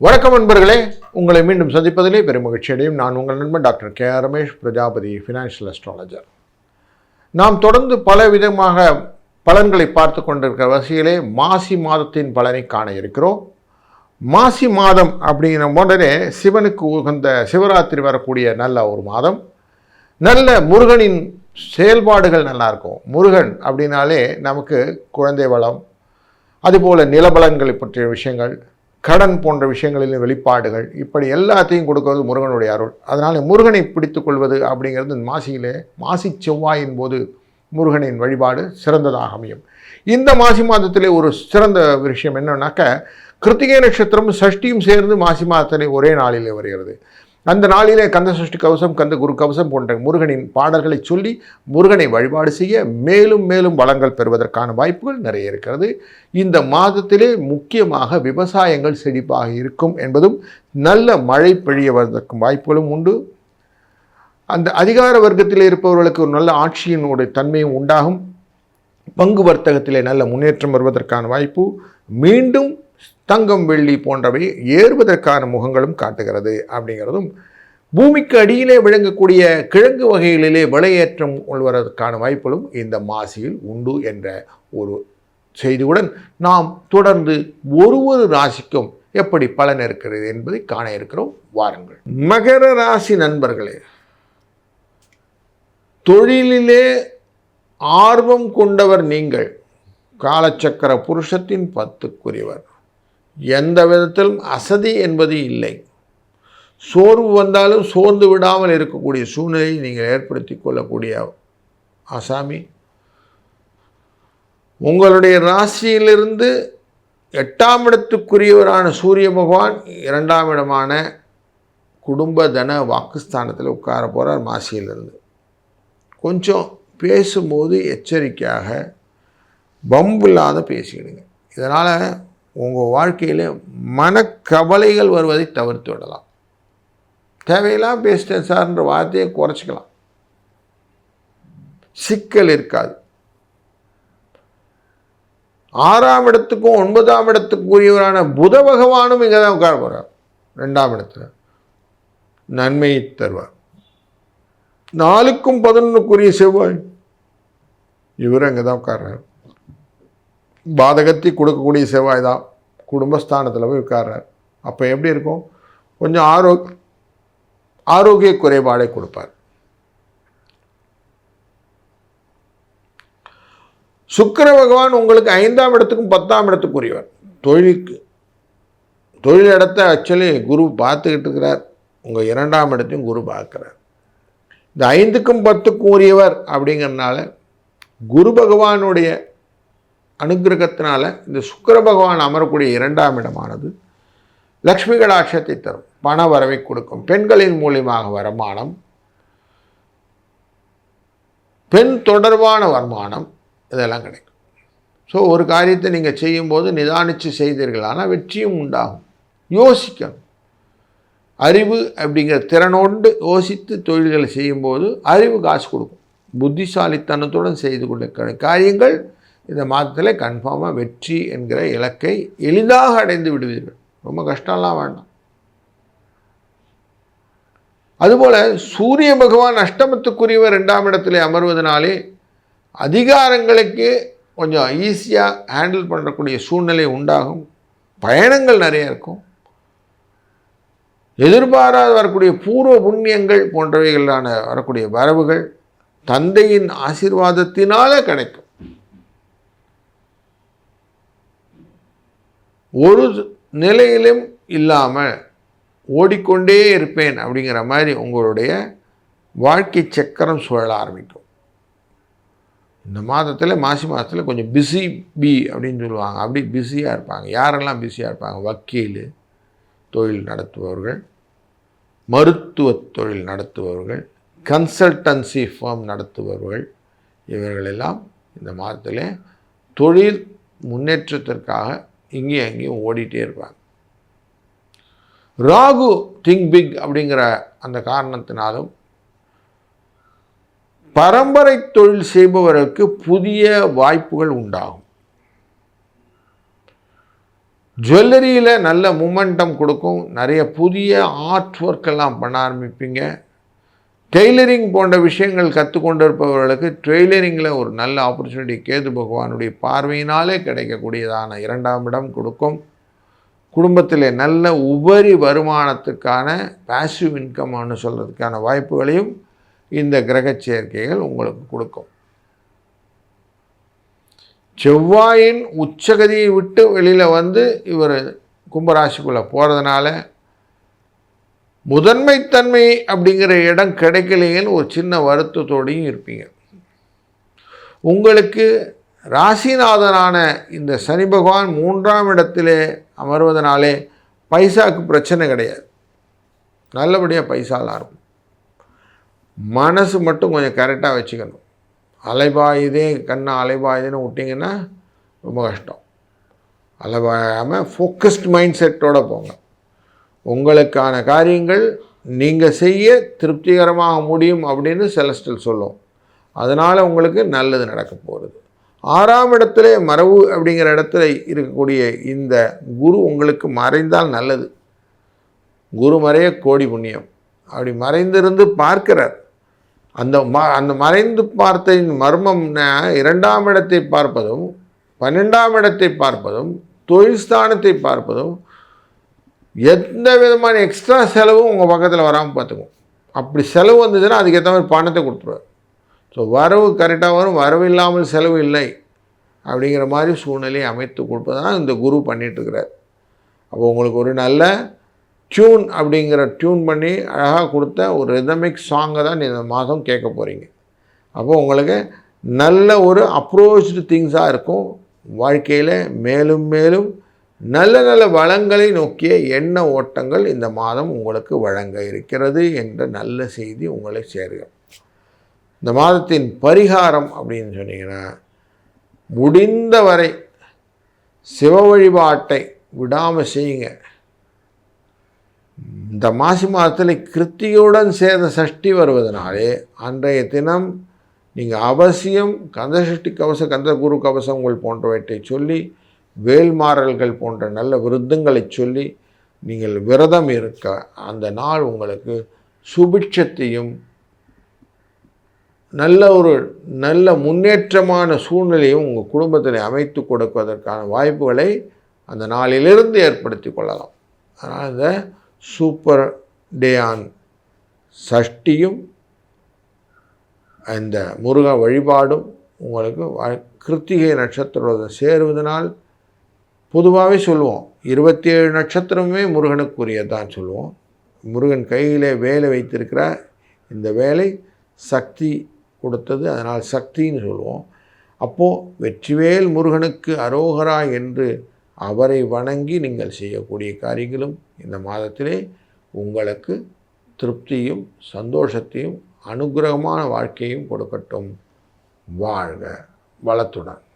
வணக்கம் நண்பர்களே, உங்களை மீண்டும் சந்திப்பதிலே பெரும் மகிழ்ச்சி அடையும். நான் உங்கள் நண்பன் doctor K Ramesh Prajapati, financial astrologer. நாம் தொடர்ந்து பல விதமாக பலன்களை பார்த்து கொண்டிருக்கிற வரிசையிலே மாசி மாதத்தின் பலனை காண இருக்கிறோம். மாசி மாதம் அப்படிங்கிற உடனே சிவனுக்கு உகந்த சிவராத்திரி வரக்கூடிய நல்ல ஒரு மாதம். நல்ல முருகனின் செயல்பாடுகள் நல்லா இருக்கும். முருகன் அப்படின்னாலே நமக்கு குழந்தை வளம், அதுபோல் நிலபலன்களை பற்றிய விஷயங்கள், கடன் போன்ற விஷயங்களில் வெளிப்பாடுகள், இப்படி எல்லாத்தையும் கொடுக்கிறது முருகனுடைய அருள். அதனால் முருகனை பிடித்து கொள்வது அப்படிங்கிறது மாசி செவ்வாயின் போது முருகனின் வழிபாடு சிறந்ததாக அமையும். இந்த மாசி மாதத்திலே ஒரு சிறந்த விஷயம் என்னன்னாக்க, கிருத்திகை நட்சத்திரம் சஷ்டியும் சேர்ந்து மாசி மாதத்திலே ஒரே நாளிலே வருகிறது. அந்த நாளிலே கந்த சஷ்டி கவசம், கந்த குரு கவசம் போன்ற முருகனின் பாடல்களை சொல்லி முருகனை வழிபாடு செய்ய மேலும் மேலும் வளங்கள் பெறுவதற்கான வாய்ப்புகள் நிறைய இருக்கிறது. இந்த மாதத்திலே முக்கியமாக விவசாயங்கள் செழிப்பாக இருக்கும் என்பதும், நல்ல மழை பெய்யவதற்கும் வாய்ப்புகளும் உண்டு. அந்த அதிகார வர்க்கத்தில் இருப்பவர்களுக்கு ஒரு நல்ல ஆட்சியினுடைய தன்மையும் உண்டாகும். பங்கு வர்த்தகத்திலே நல்ல முன்னேற்றம் வருவதற்கான வாய்ப்பு, மீண்டும் தங்கம் வெள்ளி போன்றவை ஏறுவதற்கான முகங்களும் காட்டுகிறது. அப்படிங்கிறதும், பூமிக்கு அடியிலே விளங்கக்கூடிய கிழங்கு வகைகளிலே விலையேற்றம் கொள்வதற்கான வாய்ப்புகளும் இந்த மாசியில் உண்டு என்ற ஒரு செய்தியுடன் நாம் தொடர்ந்து ஒரு ராசிக்கும் எப்படி பலன் இருக்கிறது என்பதை காண இருக்கிறோம். வாருங்கள். மகர ராசி நண்பர்களே, தொழிலிலே ஆர்வம் கொண்டவர் நீங்கள். காலச்சக்கர புருஷத்தின் 10க்குரியவர். எந்த விதத்திலும் அசதி என்பது இல்லை. சோர்வு வந்தாலும் சோர்ந்து விடாமல் இருக்கக்கூடிய சூழ்நிலையை நீங்கள் ஏற்படுத்தி கொள்ளக்கூடிய ஆசாமி. உங்களுடைய ராசியிலிருந்து 8ஆம் இடத்துக்குரியவரான சூரிய பகவான் 2ஆம் இடமான குடும்ப தன வாக்குஸ்தானத்தில் உட்கார போகிறார். மாசியிலிருந்து கொஞ்சம் பேசும்போது எச்சரிக்கையாக, பம்பு இல்லாத பேசிக்கிடுங்க. இதனால் உங்கள் வாழ்க்கையில் மனக்கவலைகள் வருவதை தவிர்த்து விடலாம். தேவையெல்லாம் பேசிட்டேன் சார்ன்ற வார்த்தையை குறைச்சிக்கலாம். சிக்கல் இருக்காது. 6ஆம் இடத்துக்கும் 9ஆம் இடத்துக்குரியவரான புத பகவானும் இங்கே தான் உட்கார போகிறார். 2ஆம் இடத்துல நன்மையை தருவார். 4க்கும் 11க்குரிய செவ்வாய் இவர் அங்கே தான் உட்கார்றார். பாதகத்தை கொடுக்கக்கூடிய செவ்வாய் தான் குடும்பஸ்தானத்தில் போய் உட்கார்றார். அப்போ எப்படி இருக்கும்? கொஞ்சம் ஆரோக்கிய குறைபாடை கொடுப்பார். சுக்கிர பகவான் உங்களுக்கு 5ஆம் இடத்துக்கும் 10ஆம் இடத்துக்குரியவர். தொழில் இடத்தை ஆக்சுவலி குரு பார்த்துக்கிட்டு இருக்கிறார். உங்கள் 2ஆம் இடத்தையும் குரு பார்க்குறார். இந்த 5க்கும் 10க்கும் உரியவர் அப்படிங்கிறதுனால குரு பகவானுடைய அனுகிரகத்தினால இந்த சுக்கிர பகவான் அமரக்கூடிய 2ஆம் இடமானது லக்ஷ்மி கடாட்சத்தை தரும், பண வரவை கொடுக்கும். பெண்களின் மூலியமாக வருமானம், பெண் தொடர்பான வருமானம், இதெல்லாம் கிடைக்கும். ஸோ ஒரு காரியத்தை நீங்கள் செய்யும்போது நிதானித்து செய்தீர்கள், ஆனால் வெற்றியும் உண்டாகும். யோசிக்கணும். அறிவு அப்படிங்கிற திறனோடு யோசித்து தொழில்களை செய்யும்போது அறிவு காசு கொடுக்கும். புத்திசாலித்தனத்துடன் செய்து கொண்டிருக்கிற காரியங்கள் இந்த மாதத்தில் கன்ஃபார்மாக வெற்றி என்கிற இலக்கை எளிதாக அடைந்து விடுவீர்கள். ரொம்ப கஷ்டம்லாம் வேண்டாம். அதுபோல் சூரிய பகவான் அஷ்டமத்துக்குரியவர் 2ஆம் இடத்துல அமர்வதனாலே அதிகாரங்களுக்கு கொஞ்சம் ஈஸியாக ஹேண்டில் பண்ணக்கூடிய சூழ்நிலை உண்டாகும். பயணங்கள் நிறைய இருக்கும். எதிர்பாராத வரக்கூடிய பூர்வ புண்ணியங்கள் போன்றவைகளான வரக்கூடிய வரவுகள் தந்தையின் ஆசீர்வாதத்தினால கிடைக்கும். ஒரு நிலையிலும் இல்லாமல் ஓடிக்கொண்டே இருப்பேன் அப்படிங்கிற மாதிரி உங்களுடைய வாழ்க்கை சக்கரம் சுழல ஆரம்பிக்கும். இந்த மாதத்தில் மாசி மாதத்தில் கொஞ்சம் பிஸி அப்படின்னு சொல்லுவாங்க. அப்படி பிஸியாக இருப்பாங்க. யாரெல்லாம் பிஸியாக இருப்பாங்க? வக்கீல் தொழில் நடத்துபவர்கள், மருத்துவ தொழில் நடத்துபவர்கள், கன்சல்டன்சி ஃபார்ம் நடத்துபவர்கள், இவர்களெல்லாம் இந்த மாதத்தில் தொழில் முன்னேற்றத்திற்காக இங்கேயும் அங்கேயும் ஓடிட்டே இருப்பாங்க. ராகு திங்க் பிக் அப்படிங்கிற அந்த காரணத்தினாலும் பரம்பரை தொழில் செய்பவர்களுக்கு புதிய வாய்ப்புகள் உண்டாகும். ஜுவல்லரியில் நல்ல மூமெண்டம் கொடுக்கும். நிறைய புதிய ஆர்ட் ஒர்க்கெல்லாம் பண்ண ஆரம்பிப்பீங்க. டெய்லரிங் போன்ற விஷயங்கள் கற்றுக்கொண்டு இருப்பவர்களுக்கு டெய்லரிங்கில் ஒரு நல்ல ஆப்பர்ச்சுனிட்டி கேது பகவானுடைய பார்வையினாலே கிடைக்கக்கூடியதான 2ஆம் இடம் கொடுக்கும். குடும்பத்தில் நல்ல உபரி வருமானத்துக்கான பேசிவ் இன்கம்னு சொல்கிறதுக்கான வாய்ப்புகளையும் இந்த கிரக சேர்க்கைகள் உங்களுக்கு கொடுக்கும். செவ்வாயின் உச்சகதியை விட்டு வெளியில் வந்து இவர் கும்பராசிக்குள்ளே போகிறதுனால முதன்மைத்தன்மை அப்படிங்கிற இடம் கிடைக்கலையேன்னு ஒரு சின்ன வருத்தத்தோடையும் இருப்பீங்க. உங்களுக்கு ராசிநாதனான இந்த சனி பகவான் 3ஆம் இடத்திலே அமர்வதனாலே பைசாவுக்கு பிரச்சனை கிடையாது. நல்லபடியாக பைசாலாம் இருக்கும். மனசு மட்டும் கொஞ்சம் கரெக்டாக வச்சுக்கணும். அலைபாயுதே கண்ணை அலைபாயுதுன்னு விட்டிங்கன்னா ரொம்ப கஷ்டம். அலைபாயாமல் ஃபோக்கஸ்ட் மைண்ட் செட்டோடு போங்க. உங்களுக்கான காரியங்கள் நீங்கள் செய்ய திருப்திகரமாக முடியும் அப்படின்னு செலஸ்டல் சொல்லும். அதனால் உங்களுக்கு நல்லது நடக்க போகிறது. 6ஆம் இடத்துல மறைவு அப்படிங்கிற இடத்துல இருக்கக்கூடிய இந்த குரு உங்களுக்கு மறைந்தால் நல்லது. குரு மறைய கோடி புண்ணியம். அப்படி மறைந்திருந்து பார்க்கிறார். அந்த மறைந்து பார்த்ததின் மர்மம்னா 2ஆம் இடத்தை பார்ப்பதும் 12ஆம் இடத்தை பார்ப்பதும் தொழில் ஸ்தானத்தை பார்ப்பதும் எந்த விதமான எக்ஸ்ட்ரா செலவும் உங்கள் பக்கத்தில் வராமல் பார்த்துக்கும். அப்படி செலவு வந்ததுன்னா அதுக்கேற்ற மாதிரி பணத்தை கொடுத்துருவார். ஸோ வரவு கரெக்டாக வரும், வரவு இல்லாமல் செலவு இல்லை அப்படிங்கிற மாதிரி சூழ்நிலையை அமைத்து கொடுப்பதான் இந்த குரு பண்ணிகிட்ருக்கிறார். அப்போ உங்களுக்கு ஒரு நல்ல டியூன் அப்படிங்கிற டியூன் பண்ணி அழகாக கொடுத்த ஒரு ரிதமிக் சாங்கை தான் இந்த மாதம் கேட்க போகிறீங்க. அப்போது உங்களுக்கு நல்ல ஒரு அப்ரோச்டு திங்ஸாக இருக்கும். வாழ்க்கையில் மேலும் மேலும் நல்ல நல்ல வளங்களை நோக்கிய எண்ண ஓட்டங்கள் இந்த மாதம் உங்களுக்கு வழங்க இருக்கிறது என்ற நல்ல செய்தி உங்களை சேருகிறது. இந்த மாதத்தின் பரிகாரம் அப்படின்னு சொன்னீங்கன்னா, முடிந்தவரை சிவ வழிபாட்டை விடாமல் செய்யுங்க. இந்த மாசி மாதத்தில் கிருத்திகையுடன் சேர்ந்த சஷ்டி வருவதனாலே அன்றைய தினம் நீங்கள் அவசியம் கந்தசஷ்டி கவசம், கந்த குரு கவசங்கள் போன்றவற்றை சொல்லி, வேல்மாறல்கள் போன்ற நல்ல விருத்தங்களை சொல்லி நீங்கள் விரதம் இருக்க அந்த நாள் உங்களுக்கு சுபிட்சத்தையும் நல்ல முன்னேற்றமான சூழ்நிலையும் உங்கள் குடும்பத்தில் அமைத்து கொடுப்பதற்கான வாய்ப்புகளை அந்த நாளிலிருந்து ஏற்படுத்தி கொள்ளலாம். அதனால் இந்த சூப்பர் டே ஆன் சஷ்டியும் அந்த முருக வழிபாடும் உங்களுக்கு கிருத்திகை நட்சத்திரம் சேருவதனால் பொதுவாகவே சொல்லுவோம் 27 நட்சத்திரமே முருகனுக்குரியதான் சொல்லுவோம். முருகன் கையிலே வேலை வைத்திருக்கிற இந்த வேலை சக்தி கொடுத்தது, அதனால் சக்தின்னு சொல்லுவோம். அப்போது வெற்றிவேல் முருகனுக்கு அரோகரா என்று அவரை வணங்கி நீங்கள் செய்யக்கூடிய காரியங்களும் இந்த மாதத்திலே உங்களுக்கு திருப்தியும் சந்தோஷத்தையும் அனுகிரகமான வாழ்க்கையும் கொடுக்கட்டும். வாழ்க வளத்துடன்.